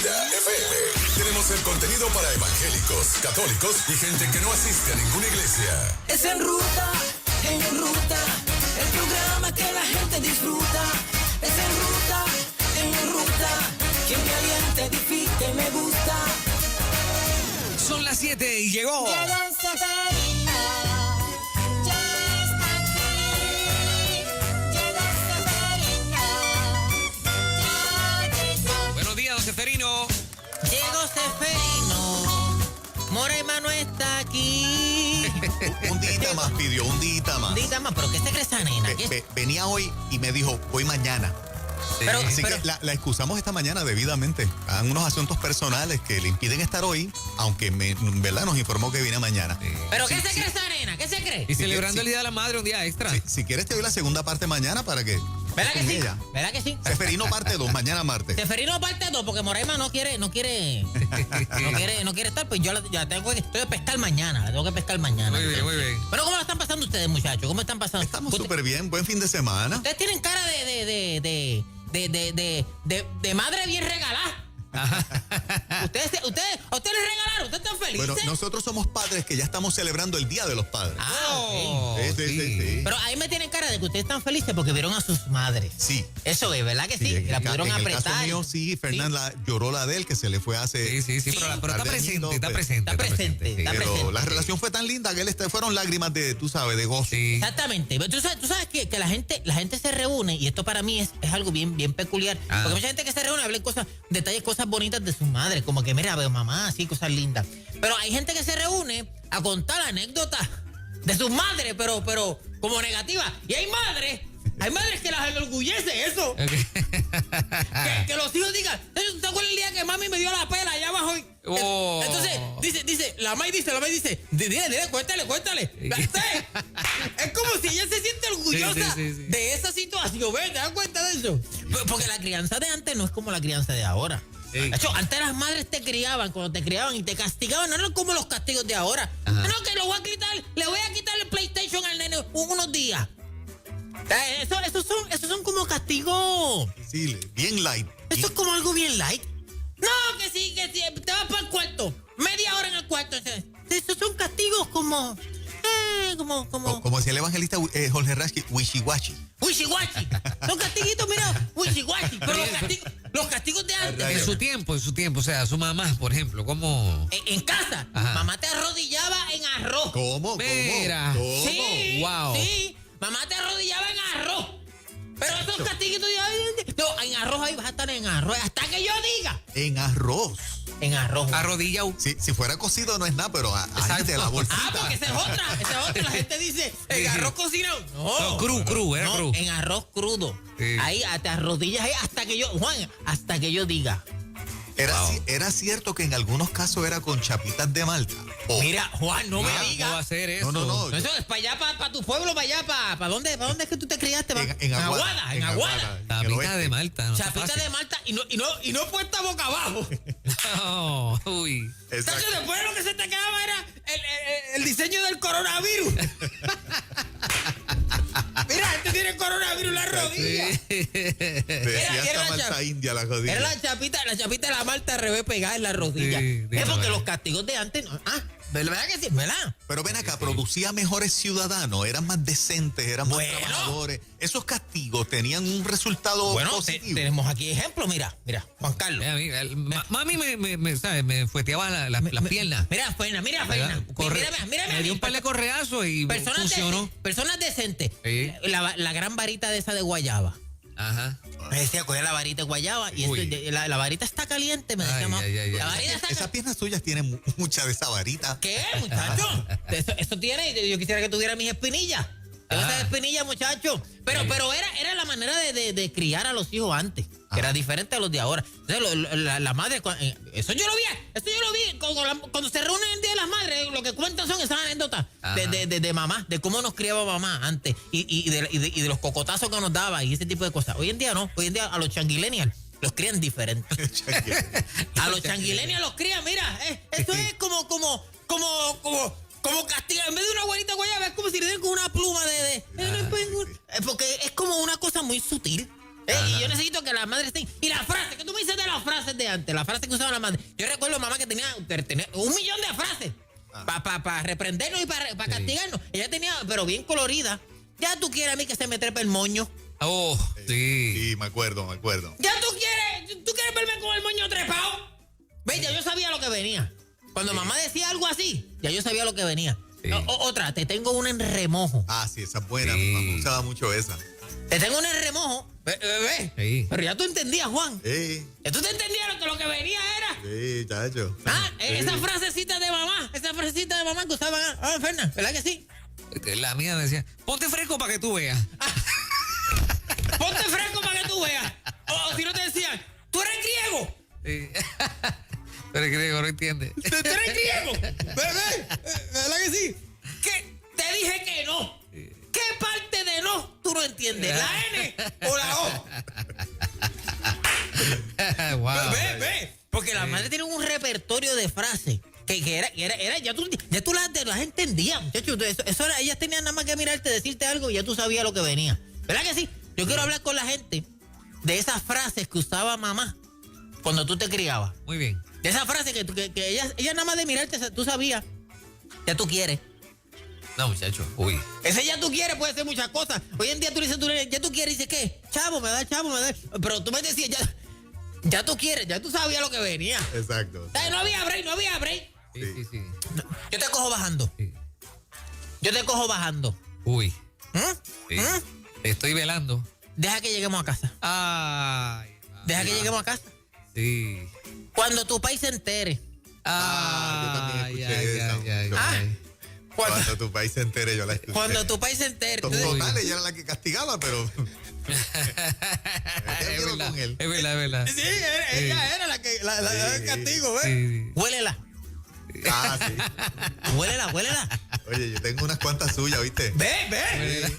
Vida FM. Tenemos el contenido para evangélicos, católicos y gente que no asiste a ninguna iglesia. Es En Ruta, el programa que la gente disfruta. Es En Ruta, quien me alienta, edifica y me gusta. Son las 7 y llegó. Buenos días, don Seferino. Llegó Seferino, Morema no está aquí. Un día más pidió, un día más. Diga más, pero ¿qué se cree esa nena? Venía hoy y me dijo, voy mañana. Pero- Así que la excusamos esta mañana debidamente. Han unos asuntos personales que le impiden estar hoy, aunque ¿verdad? Nos informó que viene mañana. ¿Pero qué se cree esa nena? ¿Qué se cree? Y celebrando sí. el Día de la Madre, un día extra. Si quieres te doy la segunda parte mañana para que... ¿Verdad que con sí? ella. ¿Verdad que sí? Seferino parte 2, mañana martes. Seferino parte 2, porque Morema no quiere estar, pues yo la tengo que pescar mañana, la tengo que pescar mañana. Muy bien, muy bien. Pero ¿cómo la están pasando ustedes, muchachos? ¿Cómo están pasando? Estamos súper bien, buen fin de semana. Ustedes tienen cara de madre bien regalada. Ustedes les regalaron, ustedes están felices. Bueno, nosotros somos padres que ya estamos celebrando el Día de los Padres. Oh, Sí. Pero ahí me tienen cara de que ustedes están felices porque vieron a sus madres. Sí. Eso es, ¿verdad que sí? en La el pudieron en el apretar. caso mío, sí, Fernanda lloró la de él, que se le fue hace... Sí, pero está Tarde presente, añito, está pero- presente. Está presente, sí. está presente. Pero la relación fue tan linda que fueron lágrimas de, tú sabes, de gozo. Sí. Exactamente. Pero tú sabes que la gente se reúne, y esto para mí es algo bien peculiar. Ah. Porque mucha gente que se reúne habla detalles, cosas bonitas de su madre, como que mira, veo mamá, así, cosas lindas. Pero hay gente que se reúne a contar anécdotas de sus madres, pero como negativas. Y hay madres que las enorgullece eso. Que los hijos digan, ¿te acuerdas el día que mami me dio la pela allá abajo? Oh. Entonces, dice, la May dice, dile, cuéntale. Es como si ella se siente orgullosa Sí. de esa situación, ¿ves? ¿Te das cuenta de eso? Porque la crianza de antes no es como la crianza de ahora. Sí. De hecho, antes las madres te criaban, cuando te criaban y te castigaban, no eran como los castigos de ahora. Ajá. No, que le voy a quitar el PlayStation al nene unos días. Esos son como castigos. Sí, bien light. Eso es como algo bien light. No, que sí, te vas para el cuarto. Media hora en el cuarto. Esos son castigos como... Como decía el evangelista Jorge Rasky, wishy-washy. Wishy-washy. Son castiguitos, mira, wishy-washy. Pero los castigos de antes. En su tiempo, o sea, su mamá, por ejemplo, ¿cómo? En casa, Ajá. mamá te arrodillaba en arroz. ¿Cómo? Mira. ¿Cómo? Sí, Wow. sí. Mamá te arrodillaba en arroz. Pero esos castiguitos no, en arroz ahí vas a estar en arroz. Hasta que yo diga. En arroz. En arroz. Arrodillado. Si fuera cocido no es nada, pero de la bolsita. Porque esa es otra. La gente dice, en Sí. arroz cocinado. No. No, cru, era No, cru. en arroz crudo. Sí. Ahí te arrodillas ahí hasta que yo diga. Era cierto que en algunos casos era con chapitas de malta. Mira, Juan, no me ¿Cómo va a digas. hacer eso? No. Eso es para allá, para tu pueblo, para allá, ¿para dónde es que tú te criaste? En Aguada. En Aguada. Tapita de Malta. No está Chapita fácil. de Malta y no puesta boca abajo. No, uy. Exacto. Entonces después lo que se te quedaba era el diseño del coronavirus. Mira, gente tiene coronavirus en la rodilla. Decía Era esta malta india la jodida. Era la chapita de la Malta al revés pegada en la rodilla. Sí, Es porque dígame. los castigos de antes no. ¿Verdad que sí? ¿Verdad? Pero ven acá, producía mejores ciudadanos, eran más decentes, eran más Bueno. trabajadores. Esos castigos tenían un resultado Bueno, positivo. tenemos aquí ejemplos, mira, Juan Carlos. Mami me fueteaba las piernas. Mira, Fernan. Mira, Me dio un par de correazos y funcionó. Personas decentes. Sí. La gran varita de esa de guayaba. Ajá. Me decía, coge la varita de guayaba y Uy. la varita está caliente, me decía, Ay, mamá. ay, ay, La ay. varita está Esas piernas tuyas tienen mucha de esa varita. ¿Qué, muchacho? Eso tiene, yo quisiera que tuviera mis espinillas. Tengo esas espinillas, muchacho. Pero era la manera de criar a los hijos antes, que era diferente a los de ahora. Entonces, la madre, eso yo lo vi cuando se reúnen el Día de las Madres, lo que cuentan son esas anécdotas de mamá, de cómo nos criaba mamá antes y de los cocotazos que nos daba y ese tipo de cosas. Hoy en día no, hoy en día a los changuilenials los crían diferente. A los changuilenials los crían, mira, eso es como castigar. En vez de una guarita guayaba, es como si le den con una pluma porque es como una cosa muy sutil. Y yo necesito que las madres estén. Y las frases, ¿qué tú me dices de las frases de antes? Las frases que usaban las madres. Yo recuerdo mamá que tenía 1,000,000 de frases para reprendernos y para castigarnos. Ella tenía, pero bien colorida. Ya tú quieres a mí que se me trepe el moño. Oh, sí. Sí, me acuerdo. Ya tú quieres verme con el moño trepado. ¿Ves? Ya yo sabía lo que venía. Cuando mamá decía algo así, ya yo sabía lo que venía. Sí. Otra, te tengo una en remojo. Ah, sí, esa es buena. Sí. Mi mamá usaba mucho esa. Te tengo una en remojo. Ve. Sí. Pero ya tú entendías, Juan. Sí, Ya tú te entendías lo que venía era. sí, chacho. Esa frasecita de mamá que usaban. Fernan, ¿verdad que sí? La mía decía, ponte fresco para que tú veas. Ponte fresco para que tú veas. O si no te decían, tú eres griego. Sí. Pero es griego, no entiende. Tú eres griego. ¿Verdad que sí? ¿Qué? Te dije que no. ¿Qué parte de no tú no entiendes? ¿La N o la O? Wow. Ve. Porque las madres tienen un repertorio de frases que era ya tú las entendías, muchachos. Eso era, ellas tenían nada más que mirarte, decirte algo y ya tú sabías lo que venía. ¿Verdad que sí? Yo quiero hablar con la gente de esas frases que usaba mamá cuando tú te criabas. Muy bien. De esas frases que ellas nada más de mirarte, tú sabías. Ya tú quieres. No, muchacho. Uy. Ese ya tú quieres puede ser muchas cosas. Hoy en día tú dices, ya tú quieres, y dices, ¿qué? Chavo, me da. Pero tú me decías, ya tú quieres, ya tú sabías lo que venía. Exacto. No había break. Sí. Yo te cojo bajando. Sí. Uy. Sí. Te estoy velando. Deja que lleguemos a casa. Ay. Deja que lleguemos a casa. Sí. Cuando tu país se entere. yo también escuché esa. Ay. Cuando tu país se entere, yo la escuché. Cuando tu país se entere. Total, ella era la que castigaba, pero... Es verdad. Sí, ella era la que la castigo, ¿ves? Sí. Huélela. Ah, sí. Huélela. Oye, yo tengo unas cuantas suyas, ¿viste? Ve, ¿te das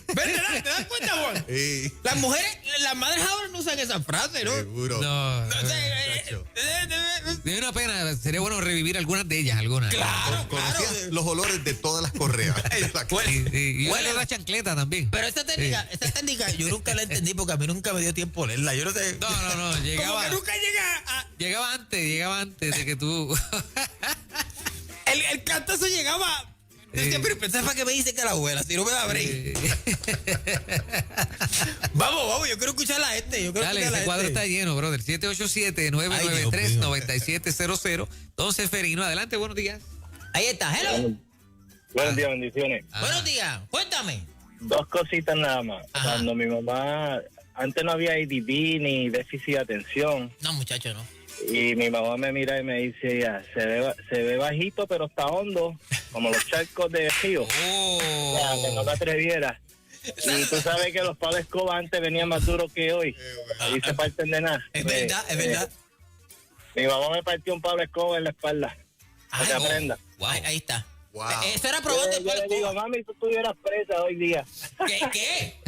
cuenta, Juan? Sí. Las mujeres, las madres ahora no usan esa frase, ¿no? Seguro. No. Muchacho. Me da una pena. Sería bueno revivir algunas de ellas, algunas. Claro. Conocías los olores de todas las correas. Sí. Y Huele la chancleta también. Pero esta técnica yo nunca la entendí porque a mí nunca me dio tiempo leerla. Yo no sé. No. Llegaba. Como que nunca llega a... Llegaba antes de que tú. El cantazo llegaba... Decía, pero pensaba para que me dice que la abuela, si no me da break. Vamos, yo quiero escuchar a la gente. Dale, ese cuadro está lleno, brother. 787-993-9700. Don Seferino, adelante, buenos días. Ahí está, hello. Buenos días, bendiciones. Buenos días, cuéntame. Dos cositas nada más. Ajá. Cuando mi mamá, antes no había ADD ni déficit de atención, No, muchacho, no. y mi mamá me mira y me dice, ya, se ve bajito, pero está hondo, como los charcos de río. Ya, que no te atrevieras. Y tú sabes que los palos escoba antes venían más duros que hoy. Ahí se parten de nada. Es verdad. Mi mamá me partió un palo escoba en la espalda. Para que aprenda. Wow. Ahí está. Wow. Eso era probando el Yo le digo, palo. mami, tú estuvieras presa hoy día. ¿Qué?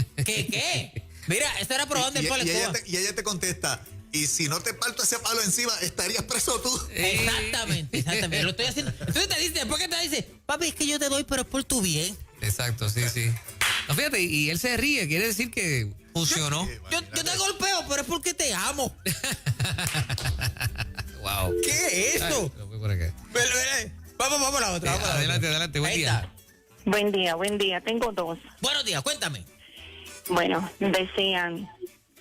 Mira, eso era probando el palo. Y ella te contesta, y si no te parto ese palo encima, estarías preso tú. Exactamente. Lo estoy haciendo. Entonces te dice, después que te dice, papi, es que yo te doy, pero es por tu bien. Exacto, sí. No, fíjate, y él se ríe, quiere decir que funcionó. Yo te golpeo, pero es porque te amo. Wow. ¿Qué es eso? Ay, lo fui por acá. Vamos a la otra. Adelante, buen Ahí día. está. Buen día. Tengo dos. Buenos días, cuéntame. Bueno, decían,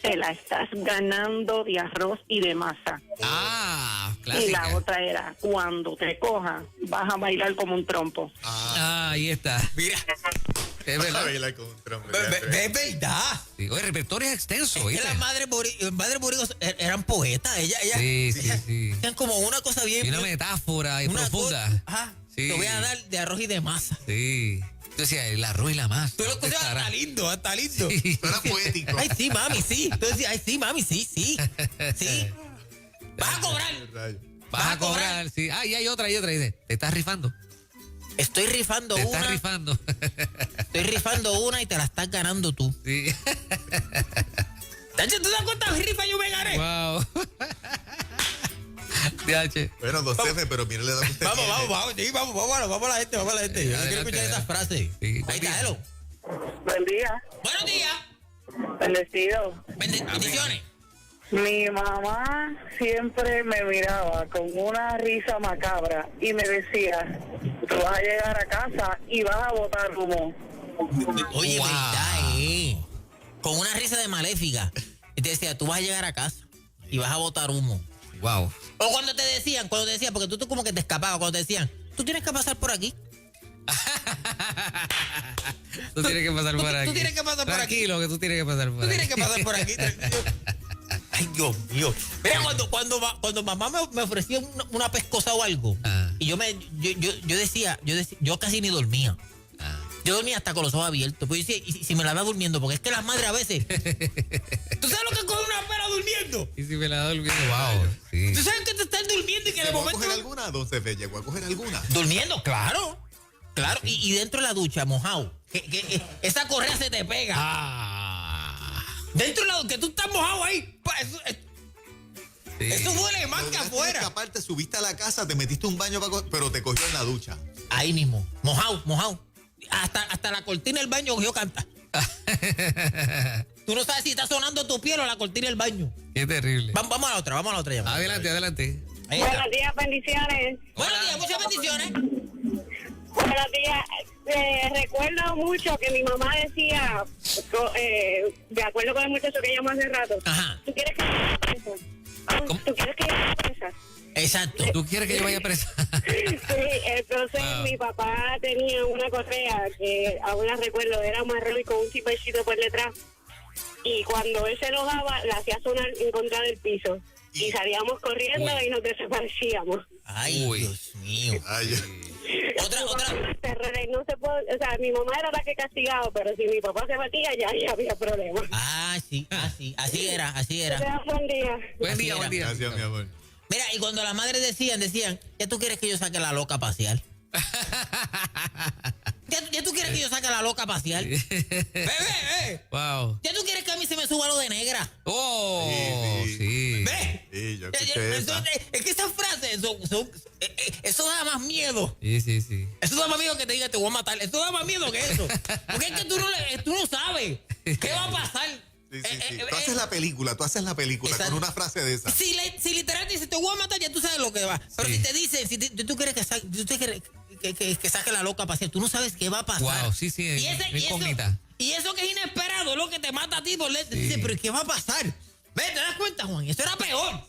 te la estás ganando de arroz y de masa. Ah, Y clásica. la otra era, cuando te coja, vas a bailar como un trompo. Ah, ahí está. Mira, Es verdad. Bailar con un trompo, es verdad. Sí, oye, el repertorio es extenso, Es que ¿viste? las madres boricos eran poetas. Ellas Sí. tenían como una cosa bien... Y una metáfora y una profunda. cosa- Ajá. Sí. Te voy a dar de arroz y de masa. Sí. Yo decía, el arroz y la masa. Tú lo ¿dónde escuchabas estará? hasta lindo. Sí. Suena poético. Ay, sí, mami, sí. Tú decías, ay, sí, mami, sí. Sí. Vas a cobrar. Vas a cobrar, sí. Ah, y hay otra. Dice, te estás rifando. Estoy rifando Te una. estás rifando. Estoy rifando una y te la estás ganando tú. Sí. Tacho, ¿tú sabes cuántas rifas yo me gané? Wow. DH. Bueno, don Cefe, pero mire la edad que usted tiene. Vamos a la gente. Yo Adelante, quiero escuchar esas frases. Sí, Ahí buen está, día. hello. Buen día. Buenos días. Bendecido. Bendiciones. Mi mamá siempre me miraba con una risa macabra y me decía, tú vas a llegar a casa y vas a botar humo. Oye, Wow. verdad, con una risa de maléfica. Y te decía, tú vas a llegar a casa y vas a botar humo. Wow. O cuando te decían, porque tú como que te escapabas, cuando te decían, tú tienes que pasar por aquí. Tú tienes que pasar por aquí. Tú tienes que pasar por aquí. Tranquilo, que tú tienes que pasar por Tú aquí. tienes que pasar por aquí. Tranquilo. Ay, Dios mío. Mira, cuando mamá me ofrecía una pescosa o algo, y yo decía, yo casi ni dormía. Yo dormía hasta con los ojos abiertos. Pues yo decía, y si me la va durmiendo, porque es que las madres a veces. ¿Tú sabes lo que es coger una pera durmiendo? Y si me la da durmiendo, wow. Sí. ¿Tú sabes que te estás durmiendo y que de ¿Llegó a momento. coger alguna, don Cefe? ¿Llegó a coger alguna? Durmiendo, claro. Claro. Y dentro de la ducha, mojado. Que esa correa se te pega. Dentro de la ducha, que tú estás mojado ahí. Sí. Eso duele más que Lograste afuera. escaparte, subiste a la casa, te metiste un baño, pero te cogió en la ducha. Ahí mismo, mojado. Hasta la cortina del baño cogió canta. Tú no sabes si está sonando tu piel o la cortina del baño. Qué terrible. Vamos a la otra llamada. Adelante. Ahí está. Buenos días, bendiciones. Buenos días, muchas bendiciones. Buenos días. Recuerdo mucho que mi mamá decía, de acuerdo con el muchacho que llamó hace rato, Ajá. ¿tú quieres que yo vaya presa? ¿Cómo? ¿Tú quieres que yo vaya presa? Exacto. ¿Tú quieres que yo vaya presa? Sí, entonces Wow. mi papá tenía una correa que aún la recuerdo, era marrón y con un chipecito por detrás. Y cuando él se enojaba, la hacía sonar en contra del piso. Y salíamos corriendo y nos desaparecíamos. Ay, Uy. Dios mío. Ay, Otra. No se puede, o sea, mi mamá era la que castigaba, pero si mi papá se batía, ya había problemas. Sí, así era. Buen día. Buen día. gracias, mi amor. Mira, y cuando las madres decían, ¿ya tú quieres que yo saque la loca a pasear? ¿Ya tú quieres que yo saque la loca a pasear? Ve. Wow. ¿Ya tú quieres que a mí se me suba lo de negra? Oh, Sí. sí. ¿Ve? Sí, yo escuché esa. Es que esas frases, eso da más miedo. Sí. Eso da más miedo que te diga te voy a matar. Eso da más miedo que eso. Porque es que tú no sabes qué va a pasar. Sí. Tú haces la película Exacto. con una frase de esa. Si literal te dice te voy a matar, ya tú sabes lo que va. Pero Sí. si te dicen, tú quieres que saque la loca a pasear, tú no sabes qué va a pasar. Wow, sí, incógnita. Y eso que es inesperado es lo que te mata a ti por leer. Dice, pero ¿qué va a pasar? Ve, ¿te das cuenta, Juan? Eso era peor.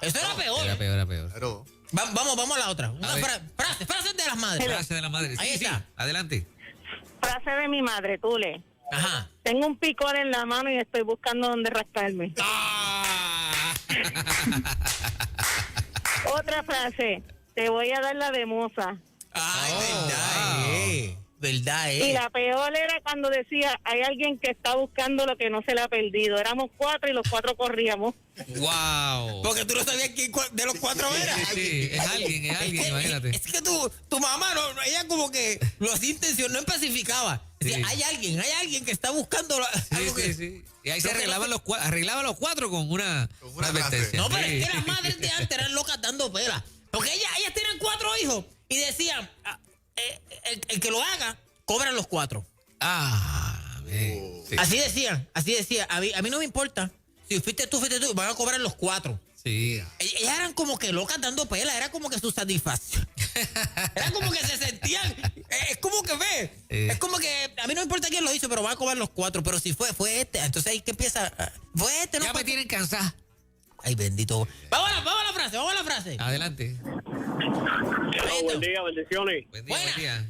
Eso era peor. Era peor. Claro. Vamos a la otra. Una A ver. frase de las madres. Frase de la madre. Ahí Sí. está. Adelante. Frase de mi madre, Tule. Ajá. Tengo un picor en la mano y estoy buscando dónde rascarme. Otra frase. Te voy a dar la de moza. Ay, wow. Verdad, Y la peor era cuando decía, hay alguien que está buscando lo que no se le ha perdido. Éramos 4 y los 4 corríamos. Wow. Porque tú no sabías quién de los 4 era. Sí, es alguien, imagínate. Es que tu mamá, ella como que lo hacía intención, no especificaba. Decía, Sí. hay alguien que está buscando algo que... Sí. Y ahí se Lo que arreglaban no los 4 con una frase. advertencia. No, pero Sí. es que las madres de antes eran locas dando pela. Porque ellas tenían 4 hijos y decían, el que lo haga, cobran los 4. Sí. Así decía. A mí no me importa. Si fuiste tú, van a cobrar los 4. Sí. Ellas eran como que locas dando pela, era como que su satisfacción. Era como que se sentían, es como que es como que a mí no me importa quién lo hizo, pero van a cobrar los 4. Pero si fue este, entonces ahí que empieza, fue este, ¿no? Ya me tienen cansada. Ay, bendito. Vamos a la frase. Adelante. Buen día, bendiciones. Buen Buena. día.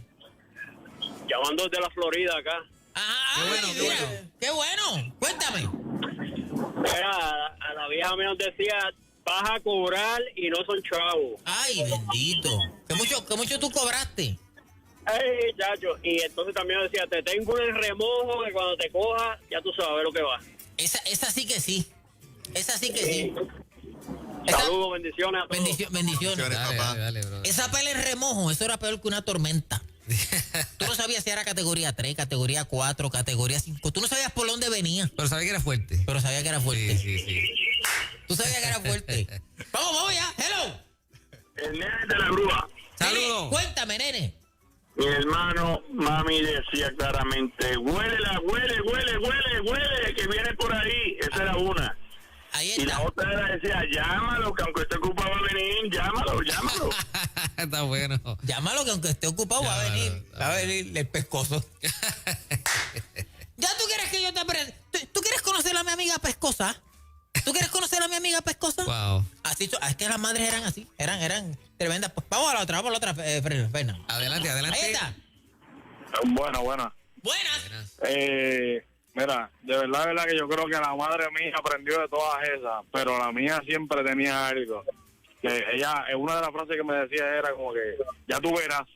Llamando desde la Florida acá. Ajá, Qué bueno, ay, qué mira, bueno. qué bueno. Cuéntame. A la vieja mía nos decía, vas a cobrar y no son chavos. Ay, bendito. ¿Qué mucho tú cobraste? Ay, chacho. Y entonces también nos decía, te tengo en el remojo que cuando te coja, ya tú sabes lo que va. Esa sí que sí. Esa sí que sí. Esa- Saludos, bendiciones a todos. bendiciones. Bendiciones, papá. Dale, bro. Esa pela en remojo, eso era peor que una tormenta. Tú no sabías si era categoría 3, categoría 4, categoría 5. Tú no sabías por dónde venía, Pero sabía que era fuerte. pero sabías que era fuerte. Sí. Tú sabías que era fuerte. Vamos ya. Hello. El nene de la grúa. Nene, Saludos. cuéntame, nene. Mi hermano, mami decía claramente, huele, que viene por ahí. Esa era una. Ahí Y la está. otra era decía, llámalo, que aunque esté ocupado va a venir, llámalo. Está bueno. Llámalo que aunque esté ocupado va a venir el pescoso. Ya tú quieres que yo te aprenda. ¿Tú quieres conocer a mi amiga pescosa? ¿Tú quieres conocer a mi amiga pescosa? Wow. Así, es que las madres eran así, eran tremendas. Pues vamos a la otra, Fernando. Adelante. Ahí está. Bueno. Buenas. Mira, de verdad que yo creo que la madre mía aprendió de todas esas, pero la mía siempre tenía algo. Que ella, una de las frases que me decía era como que, ya tú verás.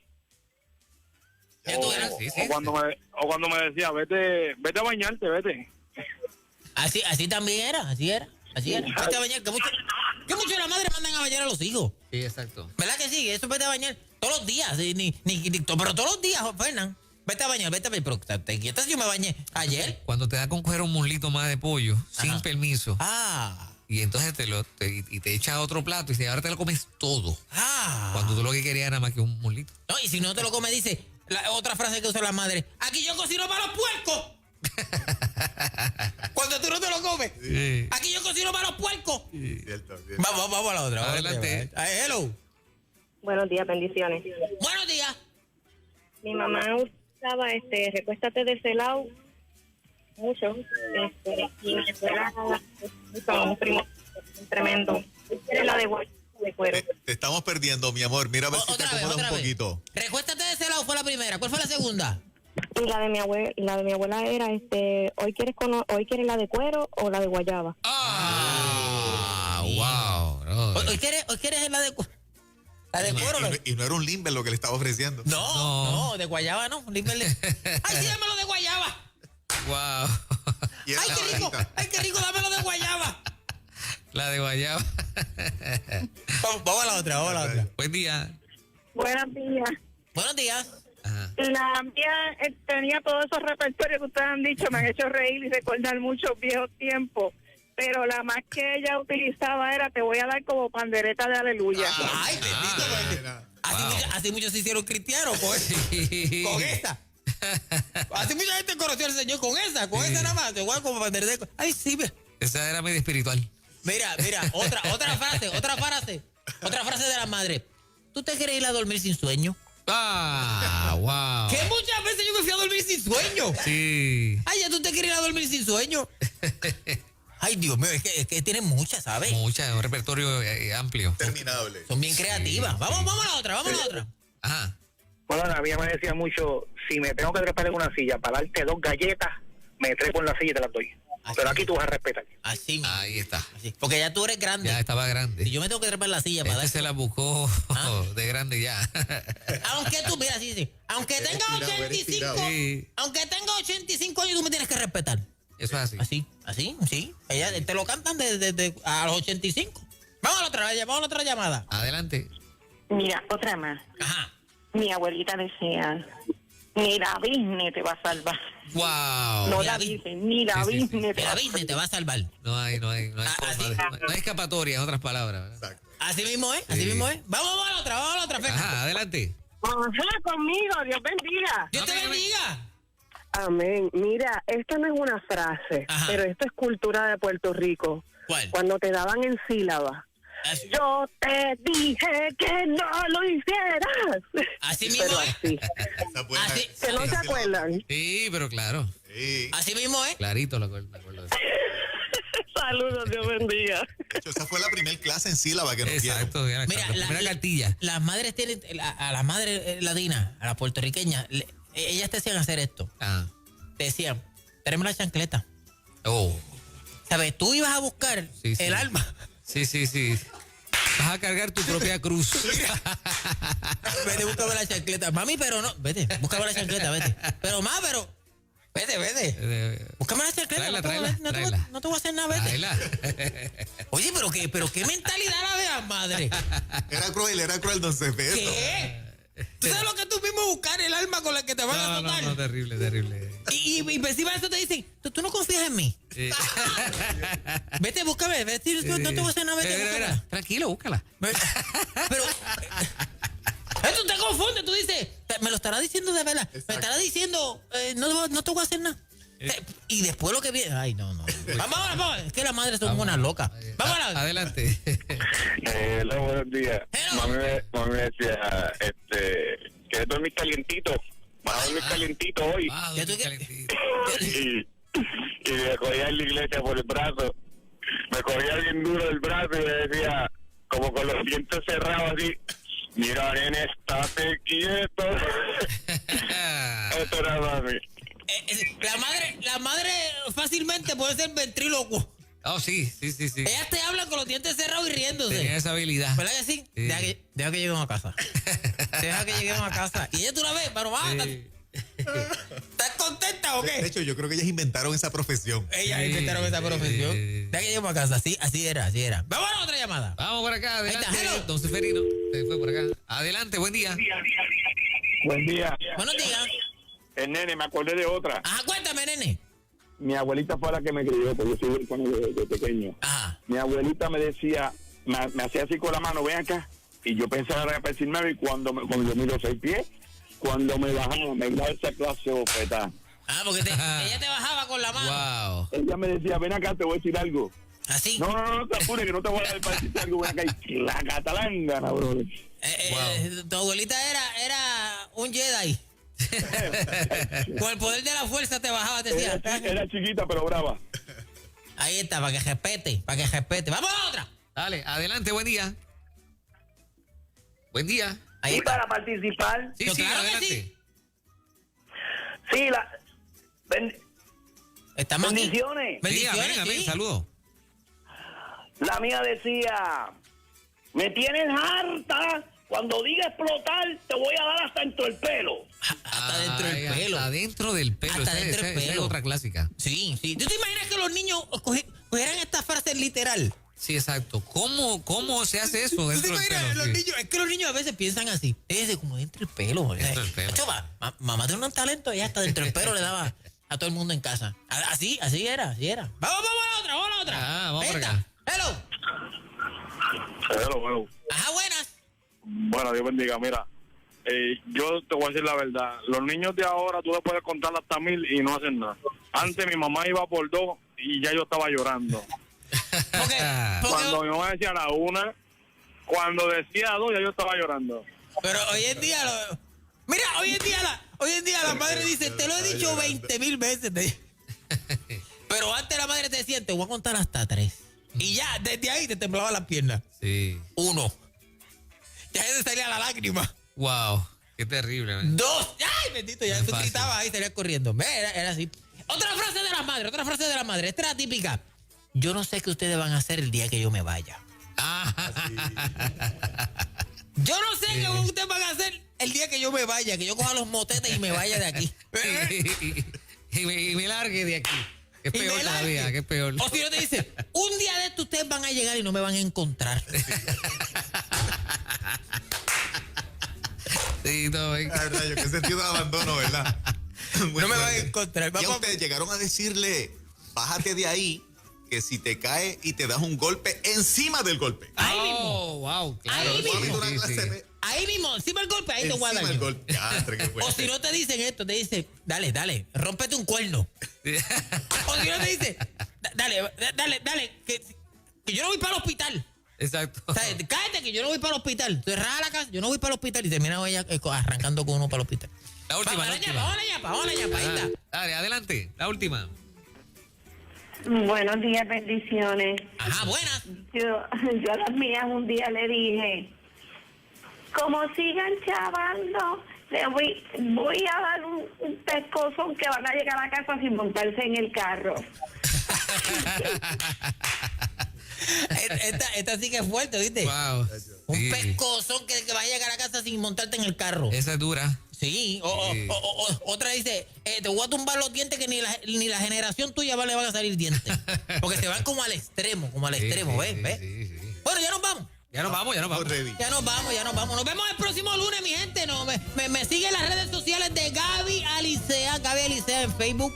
Ya tú verás. Sí. O cuando me decía, vete a bañarte, vete. Así también era, así era. Vete a bañar, que mucho las madres mandan a bañar a los hijos. Sí, exacto. ¿Verdad que sí? Eso vete a bañar todos los días, pero todos los días, Fernán. Vete a bañar, pero te quietas, yo me bañé ayer. Cuando te da con coger un muslito más de pollo, sin permiso, y entonces te echa otro plato y dice, ahora te lo comes todo. Cuando tú lo que querías era más que un muslito. No, y si no te lo comes, dice, otra frase que usa la madre, aquí yo cocino para los puercos. Cuando tú no te lo comes. Sí. Aquí yo cocino para los puercos. Cierto. Vamos a la otra. Adelante. Hello. Buenos días, bendiciones. Buenos días. Mi mamá usaba recuéstate de ese lado mucho. Y me fuera con un primo tremendo. Era la de cuero. Te estamos perdiendo, mi amor. Mira a ver si te acomodas un poquito. Recuéstate de ese lado fue la primera. ¿Cuál fue la segunda? Y la de mi abuela era hoy quieres la de cuero o la de guayaba. Wow. Hoy quieres la de cuero. La de cuero. Y no era un limber lo que le estaba ofreciendo. No, de guayaba no. Ay, sí, dámelo de guayaba. Wow. Y era Ay, la qué rico. bajita. Ay, qué rico, dámelo de guayaba. La de guayaba. Vamos a la otra. Buen día. Buenos días. Buenos días. Ajá. La mía tenía todos esos repertorios que ustedes han dicho, me han hecho reír y recordar muchos viejos tiempos. Pero la más que ella utilizaba era, te voy a dar como pandereta de aleluya. Ay, bendito. Así muchos se hicieron cristianos con esa. Así mucha gente conoció al Señor con esa nada más. Igual como pandereta. Ay, sí, mira. Esa era medio espiritual. Mira, otra frase de la madre. ¿Tú te quieres ir a dormir sin sueño? Wow. Que muchas veces yo me fui a dormir sin sueño. Sí. Ay, ya tú te quieres ir a dormir sin sueño. Ay, Dios mío, es que tienen muchas, ¿sabes? Muchas, un repertorio amplio. Terminable. Son bien creativas. Vamos a la otra. Ajá. Bueno, la mía me decía mucho, si me tengo que trepar en una silla para darte 2 galletas, me trepo en la silla y te las doy. Pero aquí tú vas a respetar. Así mismo. Ahí está. Así. Porque ya tú eres grande. Ya estaba grande. Y yo me tengo que trepar en la silla para dar. Se la buscó de grande ya. Aunque tú, mira, sí. Aunque tenga 85, Sí. aunque tenga 85 años, tú me tienes que respetar. Eso es así. Así, sí. Ella te lo cantan desde a los 85. Vamos a la otra llamada. Adelante. Mira, otra más. Ajá. Mi abuelita decía, ni la Disney te va a salvar. Wow. No Ni la la dicen, ni la Sí, sí, sí. Disney te Que va la a Disney te va a salvar. No hay así. forma no hay escapatoria, en otras palabras. ¿Verdad? Exacto. Así mismo es, Sí. Vamos a la otra, Fer. Ajá, adelante. Ajá, conmigo, Dios bendiga. Dios te Amén, amén. bendiga. Amén. Mira, esta no es una frase, Ajá. pero esto es cultura de Puerto Rico. ¿Cuál? Cuando te daban en sílaba. Así, Yo te dije que no lo hicieras. así mismo Pero es. así. Esa buena- Así- Que no se acuerdan. Sí, pero claro. Sí. Así mismo es. Clarito lo acuerdo. Saludos, Dios bendiga. De hecho, esa fue la primera clase en sílaba que nos dieron. Exacto. Era Mira, la primera cartilla. las madres tienen, a las madres latinas, a las puertorriqueñas, ellas te hacían hacer esto. Ah. Te decían, tráeme la chancleta. Oh. ¿Sabes? Tú ibas a buscar Sí, sí. el alma. Sí. Vas a cargar tu propia cruz. Vete, búscame la chancleta. Mami, pero no. Vete, búscame la chancleta, vete. Pero más, pero. Vete. Búscame la chancleta. Tráela, no tráela. te voy a hacer nada, vete. Tráela. Oye, pero qué mentalidad la de las madres. Era cruel, don Cepeso. ¿Qué? ¿Tú sabes lo que tú mismo buscar el alma con la que te van a azotar? No, terrible. Y encima de eso te dicen, ¿tú no confías en mí? Sí. Vete, búscame, vete, no te voy a hacer nada, vete, búscamela. Mira, tranquilo, búscala. Pero tú te confundes, tú dices, me lo lo estará diciendo de verdad. Exacto. Me estará diciendo, no te voy a hacer nada. Y después lo que viene, ay, no. Vamos, es que las madres son unas locas. Vamos Adelante. Hola, buenos días. Hello. Mami me decía, ¿quieres dormir calientito? Vas a dormir calientito hoy. ¿Ya tú qué? Calentito. Y me cogía en la iglesia por el brazo. Me cogía bien duro el brazo y me decía, como con los dientes cerrados así, mira, nene, estate quieto. Esto era mami. La madre fácilmente puede ser ventrílocuo. Oh, sí. Ellas te hablan con los dientes cerrados y riéndose. Tenía esa habilidad. ¿Verdad que sí? Sí. Deja que lleguemos a casa. Deja que lleguemos a casa. Y ella tú la ves, pero va. Sí. ¿Estás contenta o De qué? hecho, yo creo que ellas inventaron esa profesión. Ellas inventaron esa profesión. Deja que lleguemos a casa. Así era. Vamos a la otra llamada. Vamos por acá, adelante. Ahí está, hello. Don Seferino, se fue por acá. Adelante, buen día. Buen día. Buenos días. Nene, me acordé de otra. Ajá, cuéntame, nene. Mi abuelita fue la que me crió, porque yo soy huérfano de pequeño. Ajá. Mi abuelita me decía, me hacía así con la mano, ven acá. Y yo pensaba para decirme, y cuando yo miro 6 pies, cuando me bajaba, me daba esa clase de bofetada. Ah, porque ella te bajaba con la mano. Wow. Ella me decía, ven acá, te voy a decir algo. Así. No te apures, que no te voy a dar para decirte algo, ven acá. Y la catalangana, bro. Tu abuelita era un Jedi. Con el poder de la fuerza te bajaba, te decía. Era chiquita, pero brava. Ahí está, para que respete. Vamos a la otra. Dale, adelante, buen día. Buen día. Ahí Y está. para participar, Sí, Yo sí, claro que adelante. sí. sí, Estamos aquí. bendiciones. Sí, Bendiciones, amén, sí. saludos. La mía decía, me tienes harta, cuando diga explotar te voy a dar hasta dentro del pelo. Hasta dentro del pelo. Hasta dentro del pelo. Hasta Esa dentro del es pelo. otra clásica. Sí. ¿Tú te imaginas que los niños cogieran esta frase literal? Sí, exacto. ¿Cómo se hace eso ¿Tú te dentro del imaginas? pelo? Los Sí. niños, es que los niños a veces piensan así. Es como dentro del pelo. Dentro del pelo. Chacho, mamá tiene un talento, ella hasta dentro del pelo le daba a todo el mundo en casa. Así era. Vamos a la otra. Ah, vamos por Esta. acá. Hello. Hello. Ajá, buenas. Bueno, Dios bendiga, mira. Yo te voy a decir la verdad. Los niños de ahora tú les puedes contar hasta 1000 y no hacen nada. Antes mi mamá iba por 2 y ya yo estaba llorando. Porque Cuando mi mamá decía la 1, cuando decía 2 ya yo estaba llorando. pero hoy en día hoy en día la madre dice, te lo he dicho 20,000 veces. Pero antes la madre te decía, te voy a contar hasta 3. Y ya, desde ahí te temblaban las piernas. Sí. 1. Ya se salía la lágrima. Wow. Qué terrible, man. 2. Ay, bendito, ya No es tú fácil. gritabas ahí, salías corriendo. Era así. Otra frase de la madre. Esta era típica. Yo no sé qué ustedes van a hacer el día que yo me vaya. Yo no sé qué ustedes van a hacer el día que yo me vaya, que yo coja los motetes y me vaya de aquí. y me largue de aquí. Que es Y peor me todavía, largue. que es peor. O si no te dice, un día de esto ustedes van a llegar y no me van a encontrar. Sí, no, ven. La verdad, yo qué sentido de abandono, ¿verdad? Muy No me van a fuerte. encontrar. Y Vamos a ustedes llegaron a decirle, bájate de ahí, que si te caes y te das un golpe encima del golpe. Ahí mismo. Oh, wow, claro. Ahí Sí, mismo. Una sí, clase sí. de- Ahí mismo, encima del golpe, ahí te voy a encima dar del yo. golpe. Yastre, qué O fuerte. si no te dicen esto, te dicen, dale, rómpete un cuerno. O si no te dice, dale, que yo no voy para el hospital. Exacto. O sea, cállate que yo no voy para el hospital. Tú cerrada la casa, yo no voy para el hospital. Y termina ella arrancando con uno para el hospital. La última, Vamos la última. a la ñapa, ahí está. Dale, adelante. La última. Buenos días, bendiciones. Ajá, buenas. Yo a las mías un día le dije, como sigan chavando, le voy a dar un pescozón que van a llegar a casa sin montarse en el carro. Esta sí que es fuerte, ¿viste? Wow. Un Sí. pescozón que va a llegar a casa sin montarte en el carro. Esa es dura. Sí, Sí. otra dice, te voy a tumbar los dientes que ni la generación tuya le van a salir dientes. Porque se van como al extremo, Sí, ¿ves? sí, ¿Ves? sí, sí. Bueno, ya nos vamos. Ya nos vamos. Ready. Ya nos vamos. Nos vemos el próximo lunes, mi gente. No, me sigue en las redes sociales de Gaby Alicea en Facebook,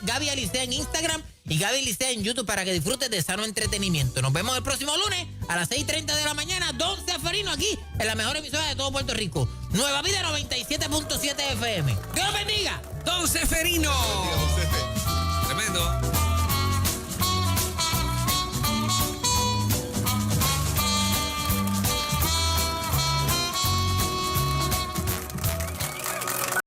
Gaby Alicea en Instagram y Gaby Licea en YouTube para que disfrutes de sano entretenimiento. Nos vemos el próximo lunes a las 6:30 de la mañana. Don Ceferino aquí en la mejor emisora de todo Puerto Rico. Nueva Vida 97.7 FM. ¡Dios bendiga! Don Ceferino. Tremendo.